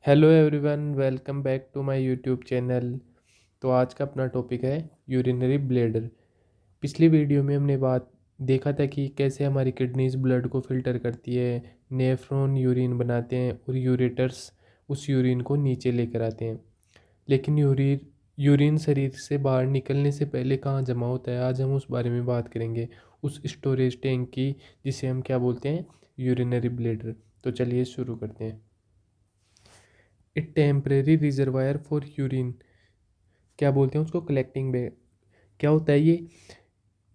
Hello everyone, welcome back to my YouTube channel. तो आज का अपना टॉपिक है यूरिनरी ब्लैडर। पिछली वीडियो में हमने बात देखा था कि कैसे हमारी किडनीज ब्लड को फिल्टर करती है, नेफ्रॉन यूरिन बनाते हैं और यूरेटर्स उस यूरिन को नीचे लेकर आते हैं। लेकिन यूरिन शरीर से बाहर निकलने से पहले कहाँ जमा होता है, आज हम उस बारे में बात करेंगे, उस स्टोरेज टैंक की, जिसे हम क्या बोलते हैं, यूरिनरी ब्लैडर। तो चलिए शुरू करते हैं। ए टेम्परेरी रिजर्वायर फॉर यूरिन, क्या बोलते हैं उसको, कलेक्टिंग बैग। क्या होता है ये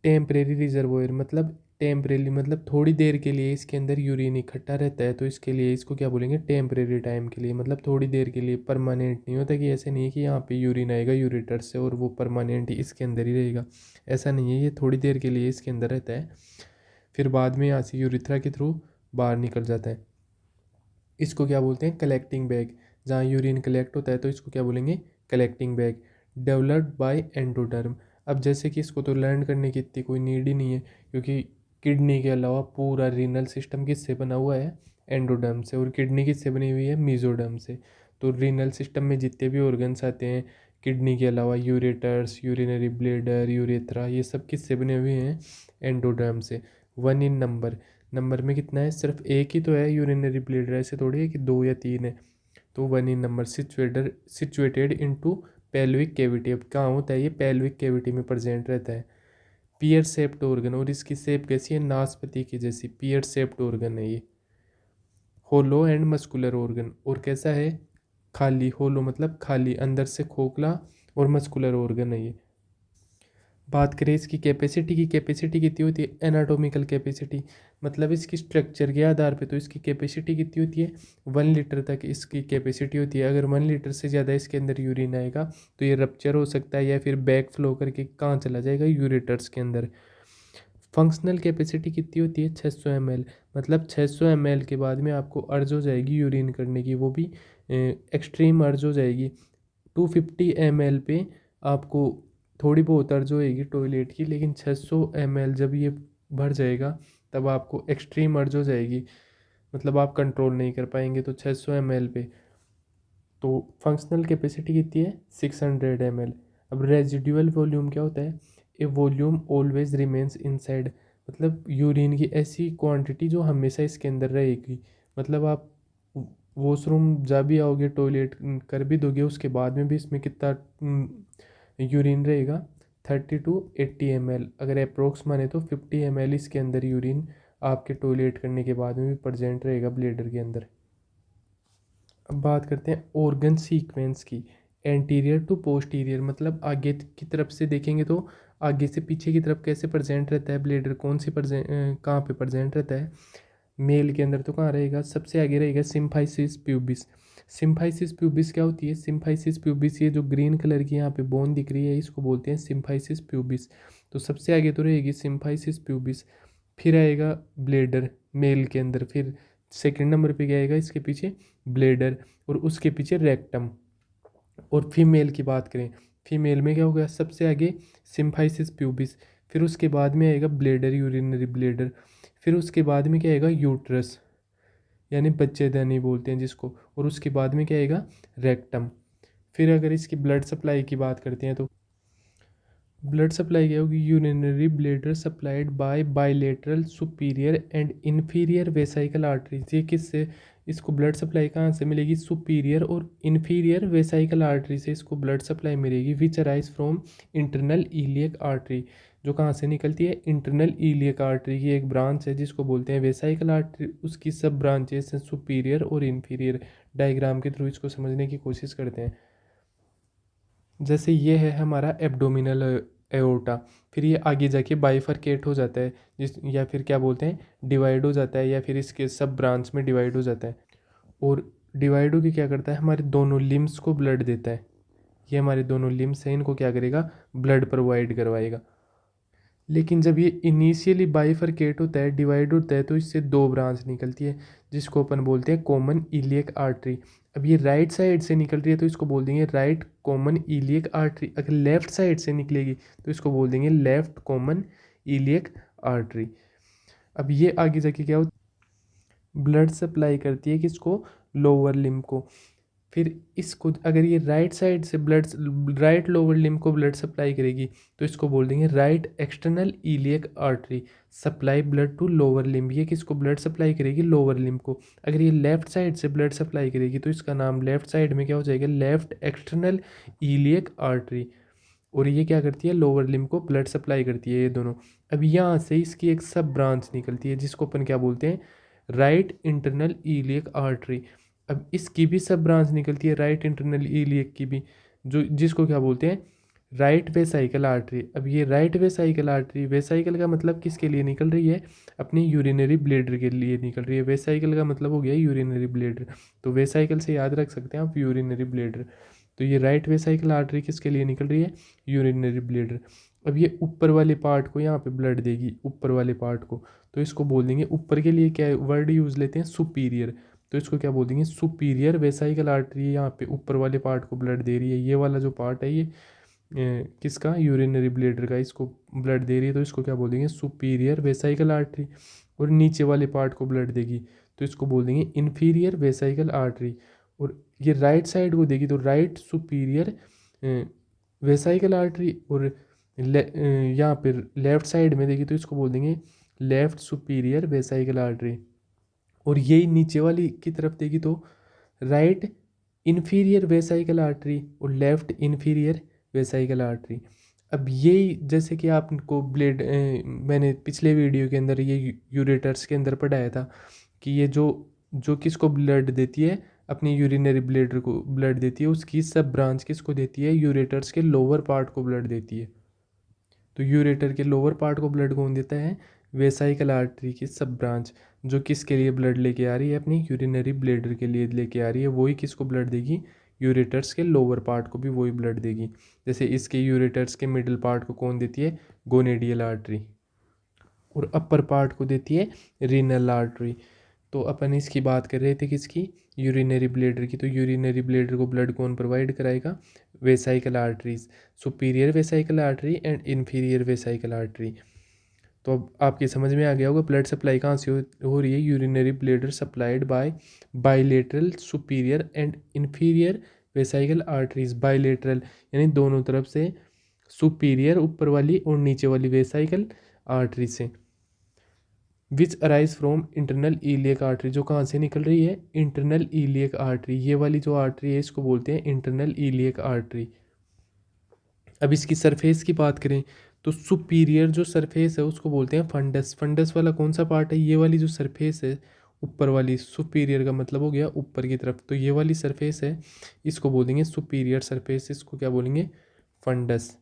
टेम्परेरी रिजर्वायर? मतलब टेम्परेरी मतलब थोड़ी देर के लिए इसके अंदर यूरिन इकट्ठा रहता है, तो इसके लिए इसको क्या बोलेंगे, टेम्परेरी टाइम के लिए, मतलब थोड़ी देर के लिए, परमानेंट नहीं होता। कि ऐसे नहीं है कि यहाँ पे यूरिन आएगा यूरेटर से और वो परमानेंट इसके अंदर ही रहेगा, ऐसा नहीं है। ये थोड़ी देर के लिए इसके अंदर रहता है, फिर बाद में यहाँ से यूरिथ्रा के थ्रू बाहर निकल जाता है। इसको क्या बोलते हैं, कलेक्टिंग बैग। जहाँ यूरिन कलेक्ट होता है तो इसको क्या बोलेंगे, collecting bag. Developed by endoderm. अब जैसे कि इसको तो लर्न करने की इतनी कोई नीड ही नहीं है, क्योंकि किडनी के अलावा पूरा रीनल सिस्टम किससे बना हुआ है, एंडोडर्म से, और किडनी किससे बनी हुई है, मीजोडर्म से। तो रीनल सिस्टम में जितने भी ऑर्गन्स आते हैं किडनी के अलावा, यूरेटर्स, यूरिनरी ब्लेडर, यूरेथ्रा, ये सब किससे बने हुए हैं, एंडोडर्म से। वन इन नंबर, नंबर में कितना है, सिर्फ एक ही तो है यूरिनरी ब्लेडर, ऐसे थोड़ी है कि दो या तीन है। तो one in number, situated into pelvic cavity. अब कहाँ होता है ये, पेल्विक कैविटी में प्रेजेंट रहता है। पियर शेप्ड ऑर्गन, और इसकी शेप कैसी है, नाशपाती की जैसी पियर शेप्ड ऑर्गन है ये। होलो एंड मस्कुलर ऑर्गन, और कैसा है, खाली। होलो मतलब खाली, अंदर से खोखला, और मस्कुलर ऑर्गन है ये। बात करें इसकी कैपेसिटी की, कैपेसिटी कितनी होती है, एनाटॉमिकल कैपेसिटी, मतलब इसकी स्ट्रक्चर के आधार पे तो इसकी कैपेसिटी कितनी होती है, 1 लीटर तक इसकी कैपेसिटी होती है। अगर 1 लीटर से ज़्यादा इसके अंदर यूरिन आएगा तो ये रप्चर हो सकता है, या फिर बैक फ्लो करके कहाँ चला जाएगा, यूरेटर्स के अंदर। फंक्शनल कैपेसिटी कितनी होती है, 600 ml। मतलब 600 ml के बाद में आपको अर्ज हो जाएगी यूरिन करने की, वो भी एक्सट्रीम अर्ज हो जाएगी। 250 ml पे आपको थोड़ी बहुत अर्ज होएगी टॉयलेट की, लेकिन 600 ml जब ये भर जाएगा तब आपको एक्सट्रीम अर्ज हो जाएगी, मतलब आप कंट्रोल नहीं कर पाएंगे। तो 600 ml पे तो फंक्शनल कैपेसिटी कितनी है, 600 ml। अब रेजिडुअल वॉल्यूम क्या होता है, ए वॉल्यूम ऑलवेज रिमेंस इनसाइड, मतलब यूरिन की ऐसी क्वांटिटी जो हमेशा इसके अंदर रहेगी। मतलब आप वॉशरूम जा भी आओगे, टॉयलेट कर भी दोगे, उसके बाद में भी इसमें कितना यूरिन रहेगा, 30 to 80 ml। अगर अप्रोक्स माने तो 50 ml इसके अंदर यूरिन आपके टॉयलेट करने के बाद में भी प्रेजेंट रहेगा ब्लेडर के अंदर। अब बात करते हैं ऑर्गन सीक्वेंस की। एंटीरियर टू पोस्टीरियर, मतलब आगे की तरफ से देखेंगे तो आगे से पीछे की तरफ कैसे प्रेजेंट रहता है ब्लेडर, कौन सी कहाँ पे प्रेजेंट रहता है। मेल के अंदर तो कहाँ रहेगा, सबसे आगे रहेगा सिम्फाइसिस प्यूबिस। सिम्फाइसिस प्यूबिस क्या होती है, सिम्फाइसिस प्यूबिस, ये जो ग्रीन कलर की यहाँ पे बोन दिख रही है इसको बोलते हैं सिम्फाइसिस प्यूबिस। तो सबसे आगे तो रहेगी सिम्फाइसिस प्यूबिस, फिर आएगा ब्लेडर मेल के अंदर, फिर सेकंड नंबर पे क्या आएगा इसके पीछे, ब्लेडर, और उसके पीछे रेक्टम। और फीमेल की बात करें, फीमेल में क्या होगा, सबसे आगे सिम्फाइसिस प्यूबिस, फिर उसके बाद में आएगा ब्लेडर, यूरिनरी ब्लेडर, फिर उसके बाद में क्या आएगा, यूट्रस, यानी बच्चेदानी बोलते हैं जिसको, और उसके बाद में क्या आएगा, रेक्टम। फिर अगर इसकी ब्लड सप्लाई की बात करते हैं तो ब्लड सप्लाई क्या होगी, urinary bladder supplied by bilateral superior and inferior vesicle arteries. ये किससे, इसको ब्लड सप्लाई कहाँ से मिलेगी, सुपीरियर और इन्फीरियर वेसाइकल आर्टरी से इसको ब्लड सप्लाई मिलेगी, विच arise from internal iliac artery, जो कहाँ से निकलती है, इंटरनल इलियक आर्टरी की एक ब्रांच है जिसको बोलते हैं वेसाइकल आर्टरी, उसकी सब ब्रांचेस हैं सुपीरियर और इन्फीरियर। डायग्राम के थ्रू इसको समझने की कोशिश करते हैं। जैसे ये है हमारा एब्डोमिनल एओर्टा, फिर ये आगे जाके बाइफरकेट हो जाता है, जिस या फिर क्या बोलते हैं, डिवाइड हो जाता है, या फिर इसके सब ब्रांच में डिवाइड हो जाता है। और डिवाइड होके क्या करता है, हमारे दोनों लिम्स को ब्लड देता है। ये हमारे दोनों लिम्स हैं, इनको क्या करेगा, ब्लड प्रोवाइड करवाएगा। लेकिन जब ये इनिशियली बाइफरकेट होता है, डिवाइड होता है, तो इससे दो ब्रांच निकलती है, जिसको अपन बोलते हैं कॉमन इलियक आर्टरी। अब ये राइट साइड से निकल रही है तो इसको बोल देंगे राइट कॉमन इलियक आर्टरी। अगर लेफ्ट साइड से निकलेगी तो इसको बोल देंगे लेफ्ट कॉमन इलियक आर्टरी। अब ये आगे जाके क्या होता है, ब्लड सप्लाई करती है किसको, लोअर लिम्ब को। फिर इसको अगर ये राइट साइड से राइट लोअर लिम्ब को ब्लड सप्लाई करेगी तो इसको बोल देंगे right external iliac artery supply blood to lower limb. ये किसको ब्लड सप्लाई करेगी? लोअर लिम्ब को। अगर ये लेफ्ट साइड से ब्लड सप्लाई करेगी तो इसका नाम लेफ्ट साइड में क्या हो जाएगा? Left external iliac artery. और ये क्या करती है? लोअर लिम्ब को ब्लड सप्लाई करती है, ये दोनों। अब यहाँ से इसकी एक सब ब्रांच निकलती है जिसको अपन क्या बोलते हैं? Right internal iliac artery. अब इसकी भी सब ब्रांच निकलती है राइट इंटरनल इलियक की भी, जो जिसको क्या बोलते हैं? Right vesicle artery. अब ये राइट वेसाइकल आर्टरी, वेसाइकल का मतलब किसके लिए निकल रही है? अपनी यूरिनरी ब्लेडर के लिए निकल रही है। वेसाइकल का मतलब हो गया यूरिनरी ब्लेडर, तो वेसाइकल से याद रख सकते हैं आप यूरिनरी ब्लेडर। तो ये राइट वेसाइकल आर्टरी किसके लिए निकल रही है? Urinary bladder. अब ये ऊपर वाले पार्ट को यहाँ पे ब्लड देगी, ऊपर वाले पार्ट को, तो इसको बोल देंगे ऊपर के लिए क्या वर्ड यूज़ लेते हैं? सुपीरियर। तो इसको क्या बोल देंगे? सुपीरियर वेसाइकल आर्टरी यहाँ पे ऊपर वाले पार्ट को ब्लड दे रही है। ये वाला जो पार्ट है ये किसका? यूरिनरी ब्लेडर का, इसको ब्लड दे रही है तो इसको क्या बोल देंगे? Superior vesicle artery. और नीचे वाले पार्ट को ब्लड देगी तो इसको बोल देंगे इन्फीरियर वेसाइकल आर्टरी। और ये राइट साइड को देगी तो राइट सुपीरियर वेसाइकल आर्टरी। और यहाँ पे लेफ्ट साइड में देगी तो इसको बोल देंगे लेफ्ट सुपीरियर वेसाइकल आर्टरी। और यही नीचे वाली की तरफ देगी तो राइट इन्फीरियर वेसाइकल आर्टरी और लेफ्ट इन्फीरियर वेसाइकल आर्टरी। अब यही जैसे कि आपको मैंने पिछले वीडियो के अंदर ये यूरेटर्स के अंदर पढ़ाया था कि ये जो जो किसको ब्लड देती है? अपनी यूरिनरी ब्लेडर को ब्लड देती है, उसकी सब ब्रांच किसको देती है? यूरेटर्स के लोअर पार्ट को ब्लड देती है। तो यूरेटर के लोअर पार्ट को ब्लड कौन देता है? वेसाइकल आर्टरी की सब ब्रांच, जो किसके लिए ब्लड लेके आ रही है? अपनी यूरिनरी ब्लेडर के लिए लेके आ रही है। वही किसको ब्लड देगी? यूरेटर्स के लोअर पार्ट को भी वही ब्लड देगी। जैसे इसके यूरेटर्स के मिडिल पार्ट को कौन देती है? गोनेडियल आर्टरी। और अपर पार्ट को देती है रीनल आर्टरी। तो अपन इसकी बात कर रहे थे किसकी? यूरिनरी ब्लेडर की। तो यूरिनरी ब्लेडर को ब्लड कौन प्रोवाइड कराएगा? Vesicle arteries, superior vesicle artery and inferior vesicle artery. तो अब आपकी समझ में आ गया होगा ब्लड सप्लाई कहाँ से हो रही है? Urinary bladder supplied by bilateral superior and inferior vesicle arteries. Bilateral यानी दोनों तरफ से, सुपीरियर ऊपर वाली और नीचे वाली वेसाइकल आर्टरी से। विच arise from internal iliac artery, जो कहाँ से निकल रही है? Internal iliac artery. ये वाली जो आर्टरी है इसको बोलते हैं इंटरनल इलियक आर्टरी। अब इसकी सरफेस की बात करें तो सुपीरियर जो सरफेस है उसको बोलते हैं फंडस। फंडस वाला कौन सा पार्ट है? ये वाली जो सरफेस है ऊपर वाली, सुपीरियर का मतलब हो गया ऊपर की तरफ, तो ये वाली सरफेस है इसको बोलेंगे सुपीरियर सरफेस, इसको क्या बोलेंगे? फंडस।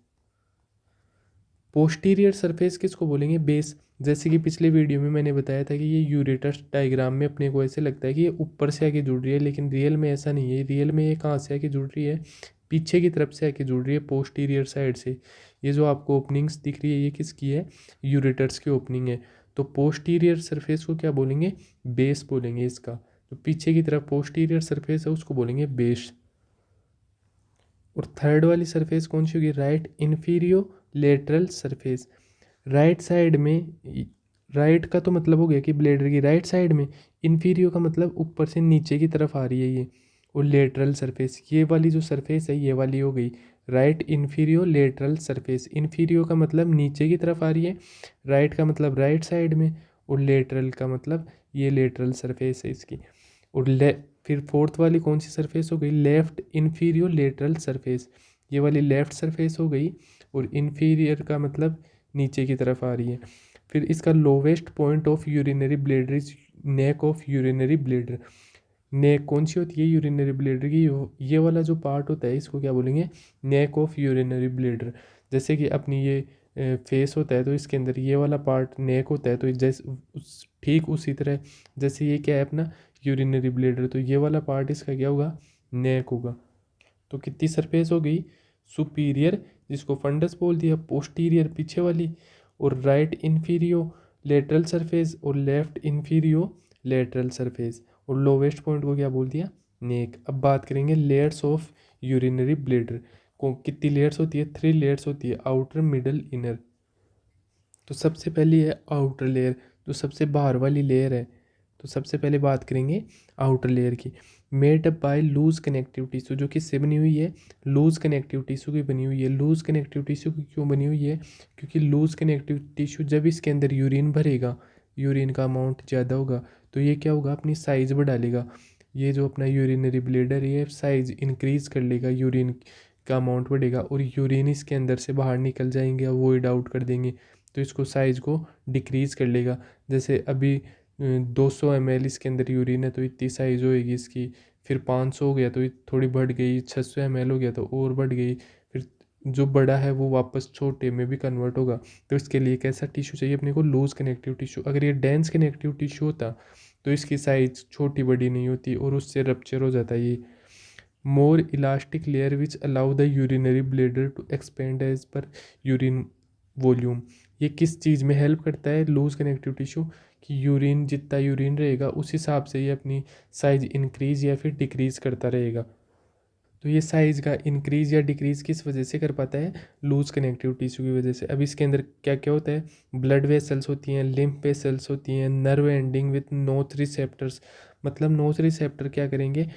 पोस्टीरियर सरफेस किसको बोलेंगे? बेस। जैसे कि पिछले वीडियो में मैंने बताया था कि ये यूरेटस डायग्राम में अपने को ऐसे लगता है कि ये ऊपर से आके जुड़ रही है, लेकिन रियल में ऐसा नहीं है। रियल में ये कहाँ से आके जुड़ रही है? पीछे की तरफ से आके जुड़ रही है, पोस्टीरियर साइड से। ये जो आपको ओपनिंग्स दिख रही है ये किसकी है? यूरेटर्स की ओपनिंग है। तो पोस्टीरियर सरफेस को क्या बोलेंगे? बेस बोलेंगे इसका। तो पीछे की तरफ पोस्टीरियर सरफेस है उसको बोलेंगे बेस। और थर्ड वाली सरफेस कौन सी होगी? Right inferolateral surface. Right side में, राइट का तो मतलब हो गया कि ब्लेडर की राइट साइड में, इन्फीरियो का मतलब ऊपर से नीचे की तरफ आ रही है ये। और लेटरल सरफेस, ये वाली जो सरफेस है ये वाली हो गई राइट इन्फीरियो लेटरल सरफेस। इन्फीरियो का मतलब नीचे की तरफ आ रही है, राइट का मतलब राइट साइड में, और लेटरल का मतलब ये लेटरल सरफेस है इसकी। और फिर फोर्थ वाली कौन सी सरफेस हो गई? Left inferolateral surface. ये वाली लेफ्ट सरफेस हो गई। और इन्फीरियर का मतलब नीचे की तरफ आ रही है। फिर इसका lowest point of urinary bladder is neck of urinary bladder. Neck कौन सी होती है यूरिनरी ब्लेडर की? ये वाला जो पार्ट होता है इसको क्या बोलेंगे? नेक ऑफ यूरिनरी ब्लेडर। जैसे कि अपनी ये फेस होता है तो इसके अंदर ये वाला पार्ट नेक होता है, तो जैसे ठीक उसी तरह जैसे ये क्या है अपना यूरिनरी ब्लेडर, तो ये वाला पार्ट इसका क्या होगा? नेक होगा। तो कितनी सरफेस हो गई? सुपीरियर जिसको फंडस बोल दिया, पोस्टीरियर पीछे वाली, और राइट इन्फीरियो लेटरल सरफेस, और लेफ्ट इन्फीरियो लेटरल सरफेस, और लोवेस्ट पॉइंट को क्या बोल दिया? नेक। अब बात करेंगे लेयर्स ऑफ यूरिनरी ब्लेडर को। कितनी लेयर्स होती है? 3 लेयर्स होती है, आउटर मिडल इनर। तो सबसे पहली है आउटर लेयर, जो सबसे बाहर वाली लेयर है। तो सबसे पहले बात करेंगे आउटर लेयर की। Made up by loose connective tissue, जो किससे बनी हुई है, लूज कनेक्टिव टिश्यू की बनी हुई है। लूज कनेक्टिव टिश्यू की क्यों बनी हुई है, क्योंकि लूज कनेक्टिव टिश्यू जब इसके अंदर यूरिन भरेगा, यूरिन का अमाउंट ज़्यादा होगा तो ये क्या होगा, अपनी साइज़ बढ़ा लेगा। ये जो अपना यूरिनरी ब्लेडर ये साइज़ इंक्रीज़ कर लेगा, यूरिन का अमाउंट बढ़ेगा और यूरिन इसके अंदर से बाहर निकल जाएंगे, अवॉइड आउट कर देंगे, तो इसको साइज़ को डिक्रीज़ कर लेगा। जैसे अभी 200 ml इसके अंदर यूरिन है तो इतनी साइज़ होएगी इसकी, फिर 500 हो गया तो ये थोड़ी बढ़ गई, 600 ml हो गया तो और बढ़ गई, फिर जो बड़ा है वो वापस छोटे में भी कन्वर्ट होगा। तो इसके लिए कैसा टिश्यू चाहिए अपने को, लूज कनेक्टिव टिश्यू। अगर ये डेंस कनेक्टिव टिश्यू होता तो इसकी साइज़ छोटी बड़ी नहीं होती और उससे रप्चर हो जाता ये। More elastic layer which allow the urinary bladder to expand as per urine volume. ये किस चीज़ में हेल्प करता है लूज कनेक्टिव टिश्यू, कि यूरिन जितना यूरिन रहेगा उस हिसाब से ये अपनी साइज़ इंक्रीज़ या फिर डिक्रीज़ करता रहेगा। तो ये साइज़ का इंक्रीज़ या डिक्रीज़ किस वजह से कर पाता है, लूज कनेक्टिव टिश्यू की वजह से। अब इसके अंदर क्या क्या होता है, ब्लड वेसल्स होती हैं, लिम्फ वेसल्स होती हैं, नर्व एंडिंग विथ नोथ रिसेप्टर्स। मतलब नोथ रिसेप्टर क्या करेंगे,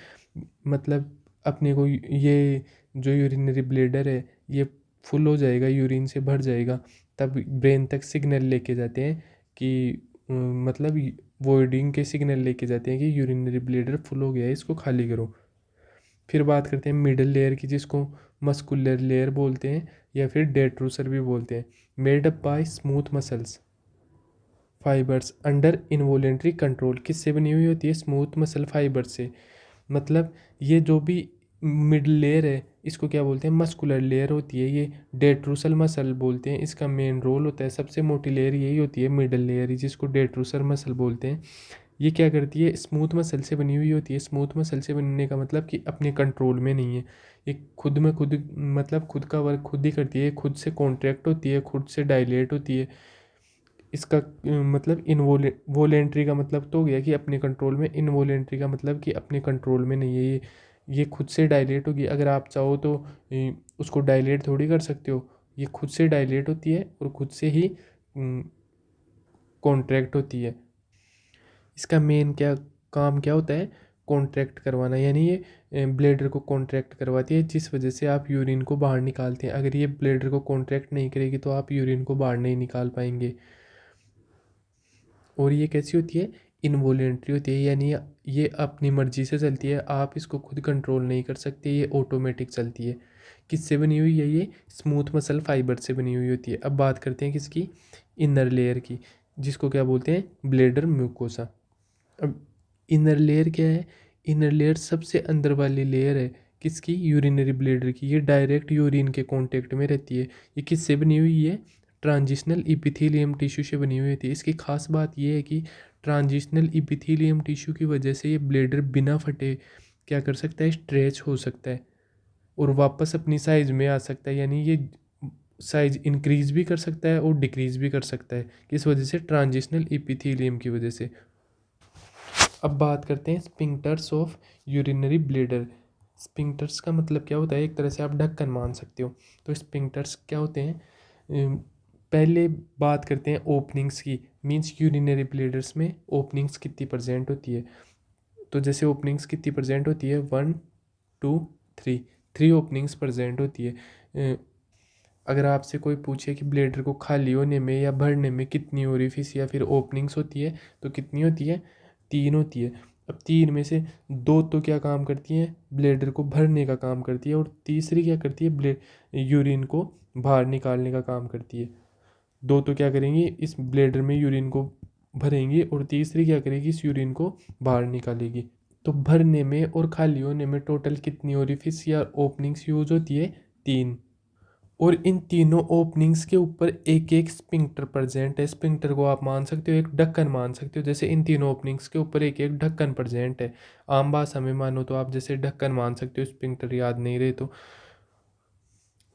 मतलब अपने को ये जो यूरिनरी ब्लेडर है ये फुल हो जाएगा, यूरिन से भर जाएगा, तब ब्रेन तक सिग्नल लेके जाते हैं कि मतलब वॉइडिंग के सिग्नल लेके जाते हैं कि यूरिनरी ब्लेडर फुल हो गया है, इसको खाली करो। फिर बात करते हैं मिडल लेयर की, जिसको मस्कुलर लेयर बोलते हैं या फिर डेट्रोसर भी बोलते हैं। Made up bye smooth muscles fibres under involuntary control. किससे बनी हुई होती है, स्मूथ मसल फाइबर से। मतलब ये जो भी मिडल लेयर है इसको क्या बोलते हैं, मस्कुलर लेयर होती है। ये डेट्रोसल मसल बोलते हैं, इसका मेन रोल होता है। सबसे मोटी लेयर यही होती है, मिडल लेयर, जिसको डेट्रोसल मसल बोलते हैं। ये क्या करती है, स्मूथ मसल से बनी हुई होती है। स्मूथ मसल से बनने का मतलब कि अपने कंट्रोल में नहीं है, ये खुद में खुद, मतलब खुद का वर्क खुद ही करती है, खुद से कॉन्ट्रैक्ट होती है, खुद से डायलेट होती है। इसका मतलब वॉलेंट्री का मतलब तो हो गया कि अपने कंट्रोल में, इनवॉलेंट्री का मतलब कि अपने कंट्रोल में नहीं है ये खुद से डायलेट होगी। अगर आप चाहो तो उसको डायलेट थोड़ी कर सकते हो, ये खुद से डायलेट होती है और खुद से ही कॉन्ट्रैक्ट होती है। इसका मेन क्या काम क्या होता है, कॉन्ट्रैक्ट करवाना, यानी ये ब्लेडर को कॉन्ट्रैक्ट करवाती है, जिस वजह से आप यूरिन को बाहर निकालते हैं। अगर ये ब्लेडर को कॉन्ट्रैक्ट नहीं करेगी तो आप यूरिन को बाहर नहीं निकाल पाएंगे। और ये कैसी होती है, इनवॉलेंट्री होती है, यानी ये अपनी मर्जी से चलती है, आप इसको खुद कंट्रोल नहीं कर सकते, ये ऑटोमेटिक चलती है। किससे बनी हुई है, ये स्मूथ मसल फाइबर से बनी हुई होती है। अब बात करते हैं किसकी, इनर लेयर की, जिसको क्या बोलते हैं, ब्लेडर म्यूकोसा। अब इनर लेयर क्या है, इनर लेयर सबसे अंदर वाली लेयर है किसकी, यूरिनरी ब्लेडर की। ये डायरेक्ट यूरिन के कांटेक्ट में रहती है। ये किससे बनी हुई है, ट्रांजिशनल इपिथेलियम टिश्यू से बनी हुई थी। इसकी खास बात यह है कि ट्रांजिशनल इपिथेलियम टिश्यू की वजह से ये ब्लेडर बिना फटे क्या कर सकता है, स्ट्रेच हो सकता है और वापस अपनी साइज़ में आ सकता है। यानी ये साइज इंक्रीज भी कर सकता है और डिक्रीज भी कर सकता है, किस वजह से, ट्रांजिशनल इपिथेलियम की वजह से। अब बात करते हैं sphincters of urinary bladder. Sphincters का मतलब क्या होता है, एक तरह से आप ढक्कन मान सकते हो। तो स्पिंक्टर्स क्या होते हैं, पहले बात करते हैं ओपनिंग्स की, मींस यूरिनरी ब्लेडर्स में ओपनिंग्स कितनी परसेंट होती है। तो जैसे ओपनिंग्स कितनी परसेंट होती है, 1 2 3, 3 ओपनिंग्स परसेंट होती है। अगर आपसे कोई पूछे कि ब्लेडर को खाली होने में या भरने में कितनी ओरिफिस या फिर ओपनिंग्स होती है, तो कितनी होती है, 3 होती है। अब 3 में से 2 तो क्या काम करती हैं, ब्लेडर को भरने का काम करती है, और तीसरी क्या करती है, यूरिन को बाहर निकालने का काम करती है। 2 तो क्या करेंगी, इस ब्लेडर में यूरिन को भरेंगी और तीसरी क्या करेगी, इस यूरिन को बाहर निकालेगी। तो भरने में और खाली होने में टोटल कितनी ओरिफिस या ओपनिंग्स यूज होती है, 3। और इन तीनों ओपनिंग्स के ऊपर एक एक स्पिंक्टर प्रेजेंट है। स्पिंक्टर को आप मान सकते हो एक ढक्कन मान सकते हो, जैसे इन तीनों ओपनिंग्स के ऊपर एक एक ढक्कन प्रेजेंट है। आम भाषा में मानो तो आप जैसे ढक्कन मान सकते हो, स्पिंक्टर याद नहीं रहे तो।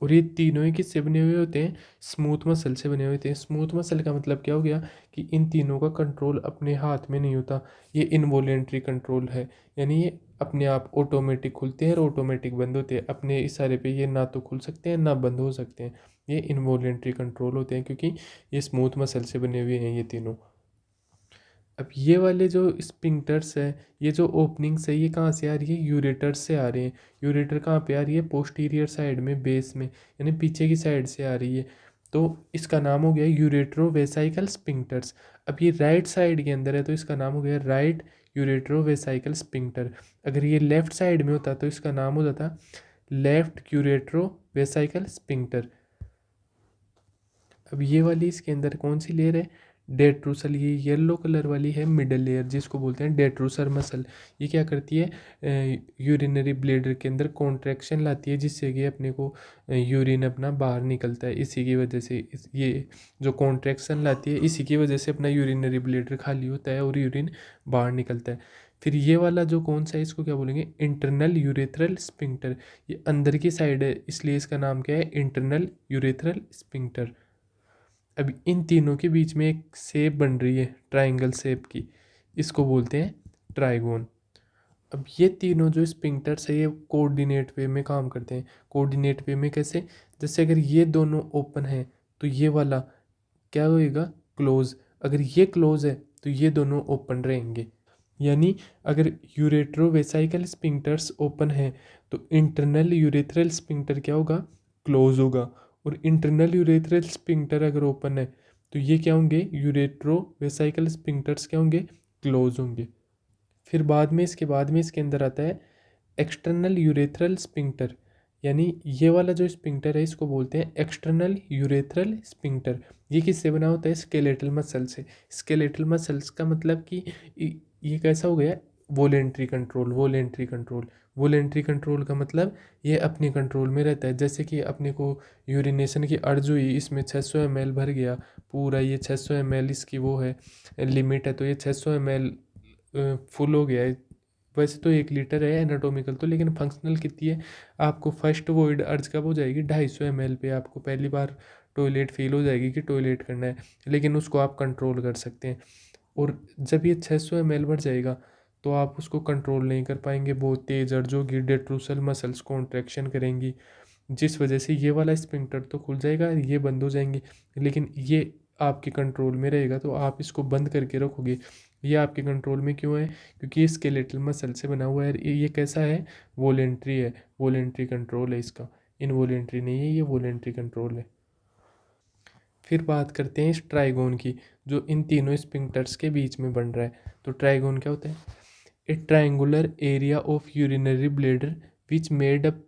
और ये तीनों ही किससे बने हुए होते हैं, स्मूथ मसल से बने हुए होते हैं। स्मूथ मसल का मतलब क्या हो गया, कि इन तीनों का कंट्रोल अपने हाथ में नहीं होता, ये इनवॉलेंट्री कंट्रोल है। यानी ये अपने आप ऑटोमेटिक खुलते हैं और ऑटोमेटिक बंद होते हैं, अपने इशारे पे ये ना तो खुल सकते हैं ना बंद हो सकते हैं। ये इनवॉलेंट्री कंट्रोल होते हैं क्योंकि ये स्मूथ मसल से बने हुए हैं ये तीनों। अब ये वाले जो स्पिंक्टर्स है, ये जो ओपनिंग्स है, ये कहाँ से आ रही है? यूरेटर से आ रहे हैं। यूरेटर कहाँ पे आ रही है? पोस्टीरियर साइड में, बेस में, यानी पीछे की साइड से आ रही है। तो इसका नाम हो गया यूरेट्रो वेसाइकल स्पिंक्टर्स। अब ये राइट साइड के अंदर है तो इसका नाम हो गया राइट यूरेट्रो वेसाइकल स्पिंक्टर। अगर ये लेफ्ट साइड में होता तो इसका नाम हो जाता लेफ्ट यूरेट्रो वेसाइकल स्पिंक्टर। अब ये वाली इसके अंदर कौन सी लेयर है? डेट्रूसल। ये येलो कलर वाली है मिडल लेयर, जिसको बोलते हैं डेट्रूसर मसल। ये क्या करती है? यूरिनरी ब्लेडर के अंदर कॉन्ट्रैक्शन लाती है, जिससे कि अपने को यूरिन अपना बाहर निकलता है। इसी की वजह से ये जो कॉन्ट्रैक्शन लाती है, इसी की वजह से अपना यूरिनरी ब्लेडर खाली होता है और यूरिन बाहर निकलता है। फिर ये वाला जो कौन सा है, इसको क्या बोलेंगे? Internal urethral sphincter. ये अंदर की साइड है, इसलिए इसका नाम क्या है? Internal urethral sphincter. अब इन तीनों के बीच में एक शेप बन रही है ट्रायंगल शेप की, इसको बोलते हैं ट्राइगोन। अब ये तीनों जो स्पिंक्टर्स है, ये कोऑर्डिनेट वे में काम करते हैं। कोऑर्डिनेट वे में कैसे? जैसे अगर ये दोनों ओपन है तो ये वाला क्या होएगा? क्लोज। अगर ये क्लोज है तो ये दोनों ओपन रहेंगे। यानी अगर यूरेट्रोवेसाइकल स्पिंक्टर्स ओपन है तो इंटरनल यूरेथ्रल स्पिंक्टर क्या होगा? क्लोज होगा। और इंटरनल यूरेथ्रल स्पिंक्टर अगर ओपन है तो ये क्या होंगे? यूरेट्रोवेसाइकल स्पिंक्टर्स क्या होंगे? क्लोज होंगे। फिर बाद में इसके अंदर आता है एक्सटर्नल यूरेथ्रल स्पिंक्टर। यानी ये वाला जो स्पिंक्टर है, इसको बोलते हैं एक्सटर्नल यूरेथ्रल स्पिंक्टर। ये किससे बना होता है? स्केलेटल मसल से। स्केलेटल मसल्स का मतलब कि ये कैसा हो गया? Voluntary control. Voluntary control. Voluntary control का मतलब ये अपने कंट्रोल में रहता है। जैसे कि अपने को यूरिनेशन की अर्ज हुई, इसमें 600 ml भर गया पूरा, ये 600 ml इसकी वो है लिमिट है, तो ये 600 ml फुल हो गया है। वैसे तो 1 लीटर है एनाटोमिकल तो, लेकिन फंक्शनल कितनी है? आपको फर्स्ट वॉइड अर्ज कब हो जाएगी? 250 ml पे आपको पहली बार टॉयलेट फील हो जाएगी कि टॉयलेट करना है, लेकिन उसको आप कंट्रोल कर सकते हैं। और जब ये 600 ml भर जाएगा तो आप उसको कंट्रोल नहीं कर पाएंगे, बहुत तेज़ अर्ज होगी, डेट्रूसल मसल्स कॉन्ट्रैक्शन करेंगी, जिस वजह से ये वाला स्पिंक्टर तो खुल जाएगा, ये बंद हो जाएंगे। लेकिन ये आपके कंट्रोल में रहेगा तो आप इसको बंद करके रखोगे। ये आपके कंट्रोल में क्यों है? क्योंकि ये स्केलेटल मसल से बना हुआ है। ये कैसा है? वॉलेंट्री है। वॉलेंट्री कंट्रोल है इसका, इनवॉलेंट्री नहीं है, ये वॉलेंट्री कंट्रोल है। फिर बात करते हैं इस ट्राइगोन की, जो इन तीनों स्पिंक्टर्स के बीच में बन रहा है। तो ट्राइगोन क्या होता है? A triangular area of urinary bladder which made up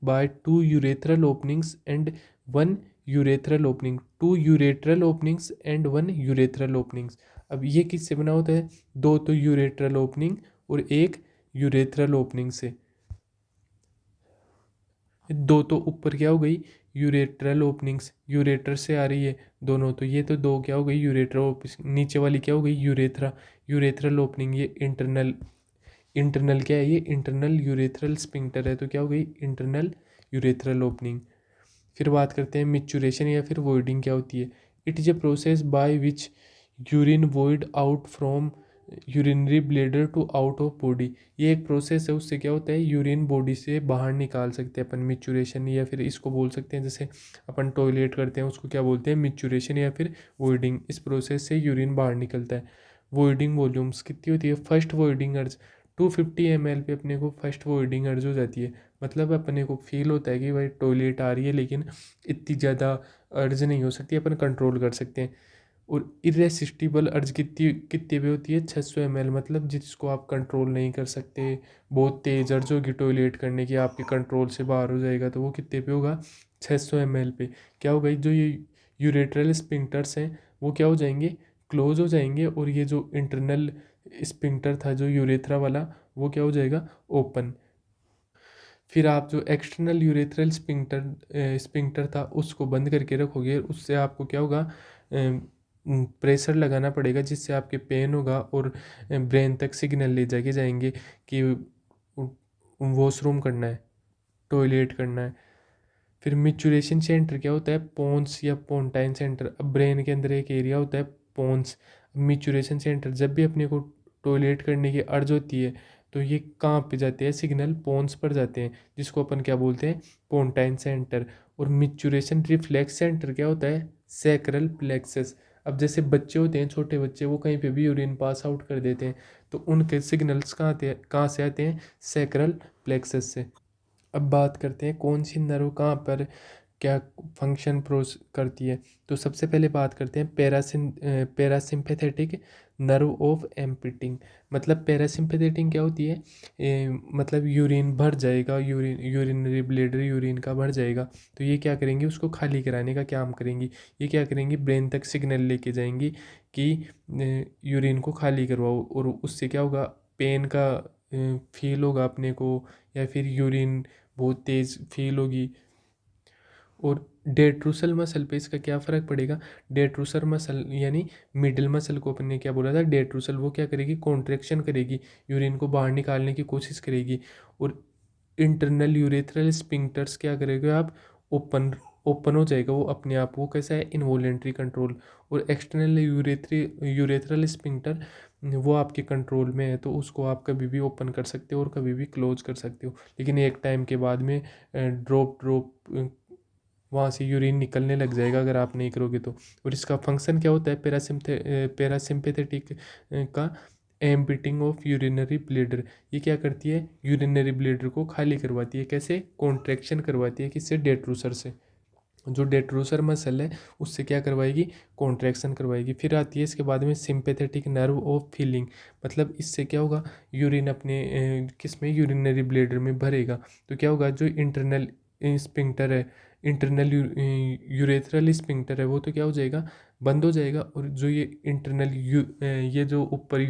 by two urethral openings and one urethral opening, two urethral openings and one urethral openings। अब ये किससे बना होता है? दो तो यूरेट्रल ओपनिंग और एक यूरेथ्रल ओपनिंग से। दो तो ऊपर क्या हो गई? यूरेट्रल ओपनिंग्स, यूरेटर से आ रही है दोनों, तो ये तो दो क्या हो गई? Urethral opening. नीचे वाली क्या हो गई? यूरेथ्रा। यूरेथ्रल ओपनिंग, ये इंटरनल। इंटरनल क्या है? ये इंटरनल यूरेथ्रल स्पिंक्टर है, तो क्या हो गई? Internal urethral opening. फिर बात करते हैं मिचुरेशन या फिर वॉइडिंग क्या होती है। It is a process by which urine void out from urinary bladder to out of body. ये एक प्रोसेस है, उससे क्या होता है? यूरिन बॉडी से बाहर निकाल सकते हैं अपन मिचुरेशन, या फिर इसको बोल सकते हैं जैसे अपन टॉयलेट करते हैं उसको क्या बोलते हैं? मिचुरेशन या फिर वॉइडिंग। इस प्रोसेस से यूरिन बाहर निकलता है। वॉइडिंग वॉल्यूम्स कितनी होती है? फर्स्ट वॉइडिंग अर्ज 250 ml पे अपने को फर्स्ट वॉइडिंग अर्ज हो जाती है। मतलब अपने को फील होता है कि भाई टॉयलेट आ रही है, लेकिन इतनी ज़्यादा अर्ज नहीं हो सकती, अपन कंट्रोल कर सकते हैं। और इरेसिस्टिबल अर्ज कितनी कितने पे होती है? 600 ml। मतलब जिसको आप कंट्रोल नहीं कर सकते, बहुत तेज़ अर्ज होगी टॉयलेट करने की, आपके कंट्रोल से बाहर हो जाएगा, तो वो कितने पे होगा? 600 ml पे। क्या होगा? जो ये यूरेट्रल स्पिंक्टर्स हैं वो क्या हो जाएंगे? क्लोज हो जाएंगे। और ये जो इंटरनल स्पिंक्टर था जो यूरेथ्रा वाला, वो क्या हो जाएगा? ओपन। फिर आप जो एक्सटर्नल यूरेथ्रल स्पिंक्टर था उसको बंद करके रखोगे, उससे आपको क्या होगा? प्रेशर लगाना पड़ेगा, जिससे आपके पेन होगा और ब्रेन तक सिग्नल ले जाके जाएंगे कि वॉशरूम करना है, टॉयलेट करना है। फिर मिचुरेशन सेंटर क्या होता है? पोन्स या पोन्टाइन सेंटर। अब ब्रेन के अंदर एक एरिया होता है पोन्स। मिचुरेशन सेंटर जब भी अपने को टॉयलेट करने की अर्ज होती है तो ये कहाँ पे जाते हैं? सिग्नल पोन्स पर जाते हैं, जिसको अपन क्या बोलते हैं? Pontine centre. और मिचुरेशन रिफ्लेक्स सेंटर क्या होता है? Sacral plexus. अब जैसे बच्चे होते हैं, छोटे बच्चे, वो कहीं पे भी यूरिन पास आउट कर देते हैं, तो उनके सिग्नल्स कहाँ से आते हैं? सैक्रल प्लेक्सस से। अब बात करते हैं कौन सी नर्व कहाँ पर क्या फंक्शन प्रोस करती है। तो सबसे पहले बात करते हैं पैरासिम्पैथेटिक नर्व ऑफ एम्पिटिंग। मतलब पैरासिम्पैथेटिक क्या होती है? मतलब यूरिन भर जाएगा, यूरिनरी ब्लेडर यूरिन का भर जाएगा, तो ये क्या करेंगी? उसको खाली कराने का काम करेंगी। ये क्या करेंगी? ब्रेन तक सिग्नल लेके जाएंगी कि यूरिन को खाली करवाओ, और उससे क्या होगा? पेन का फील होगा अपने को, या फिर यूरिन बहुत तेज़ फील होगी। और डेट्रूसल मसल पे इसका क्या फ़र्क पड़ेगा? डेट्रूसर मसल यानी मिडिल मसल को अपन ने क्या बोला था? डेट्रूसल, वो क्या करेगी? कॉन्ट्रैक्शन करेगी, यूरिन को बाहर निकालने की कोशिश करेगी। और इंटरनल यूरेथ्रल स्पिंक्टर्स क्या करेगा? आप ओपन ओपन हो जाएगा वो अपने आप। वो कैसा है? Involuntary control. और एक्सटर्नल यूरेथ्रल स्पिंक्टर वो आपके कंट्रोल में है, तो उसको आप कभी भी ओपन कर सकते हो और कभी भी क्लोज कर सकते हो, लेकिन एक टाइम के बाद में ड्रॉप ड्रॉप वहाँ से यूरिन निकलने लग जाएगा अगर आप नहीं करोगे तो। और इसका फंक्शन क्या होता है? पैरासिम्पेथेटिक का एम्पिटिंग ऑफ यूरिनरी ब्लेडर। ये क्या करती है? यूरिनरी ब्लेडर को खाली करवाती है। कैसे? कॉन्ट्रैक्शन करवाती है। किससे? डेट्रूसर से। जो डेट्रूसर मसल है उससे क्या करवाएगी? कॉन्ट्रैक्शन करवाएगी। फिर आती है इसके बाद में सिंपैथेटिक नर्व ऑफ फीलिंग। मतलब इससे क्या होगा? यूरिन अपने किस में? यूरिनरी ब्लेडर में भरेगा, तो क्या होगा? जो इंटरनल स्पिंक्टर है, इंटरनल यूरेथ्रल स्पिंक्टर है, वो तो क्या हो जाएगा? बंद हो जाएगा। और जो ये इंटरनल ये जो ऊपर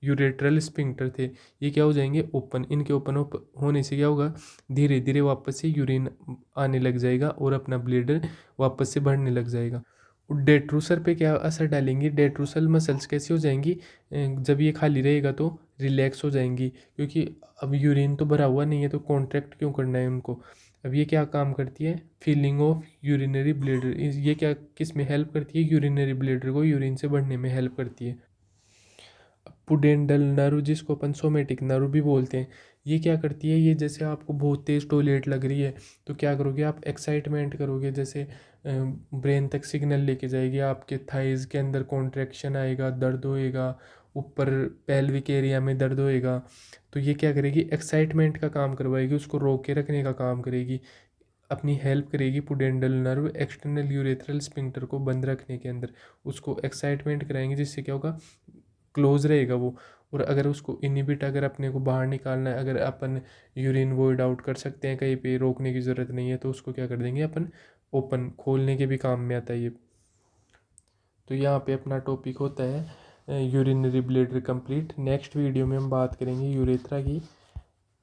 यूरेट्रल स्पिंक्टर थे, ये क्या हो जाएंगे? ओपन। इनके ओपन होने से क्या होगा? धीरे धीरे वापस से यूरिन आने लग जाएगा और अपना ब्लेडर वापस से बढ़ने लग जाएगा। और डेट्रूसर पे क्या असर डालेंगी? डेट्रूसल मसल्स कैसी हो जाएंगी? जब ये खाली रहेगा तो रिलैक्स हो जाएंगी, क्योंकि अब यूरिन तो भरा हुआ नहीं है, तो कॉन्ट्रैक्ट क्यों करना है उनको? अब ये क्या काम करती है? Feeling of urinary bladder. ये क्या किस में हेल्प करती है? यूरिनरी ब्लेडर को यूरिन से बढ़ने में हेल्प करती है। पुडेंडल नर्व, जिसको अपन सोमेटिक नर्व भी बोलते हैं, ये क्या करती है? ये जैसे आपको बहुत तेज़ टॉयलेट लग रही है, तो क्या करोगे? आप एक्साइटमेंट करोगे, जैसे ब्रेन तक सिग्नल लेके जाएगी, आपके थाइज़ के अंदर कॉन्ट्रैक्शन आएगा, दर्द होएगा, ऊपर पेल्विक एरिया में दर्द होएगा, तो ये क्या करेगी? एक्साइटमेंट का काम करवाएगी, उसको रोक के रखने का काम करेगी, अपनी हेल्प करेगी। Pudendal nerve external urethral sphincter को बंद रखने के अंदर उसको एक्साइटमेंट कराएंगे, जिससे क्या होगा? क्लोज रहेगा वो। और अगर उसको इनहिबिट अगर अपने को बाहर निकालना है, अगर अपन यूरिन वॉइड आउट कर सकते हैं, कहीं पे रोकने की ज़रूरत नहीं है, तो उसको क्या कर देंगे अपन? ओपन, खोलने के भी काम में आता है ये। तो यहाँ पे अपना टॉपिक होता है urinary bladder complete. Next video में हम बात करेंगे यूरेथ्रा की।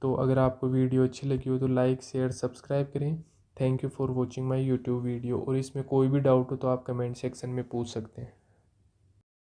तो अगर आपको वीडियो अच्छी लगी हो तो लाइक शेयर सब्सक्राइब करें। Thank you for watching my YouTube video. और इसमें कोई भी डाउट हो तो आप कमेंट सेक्शन में पूछ सकते हैं।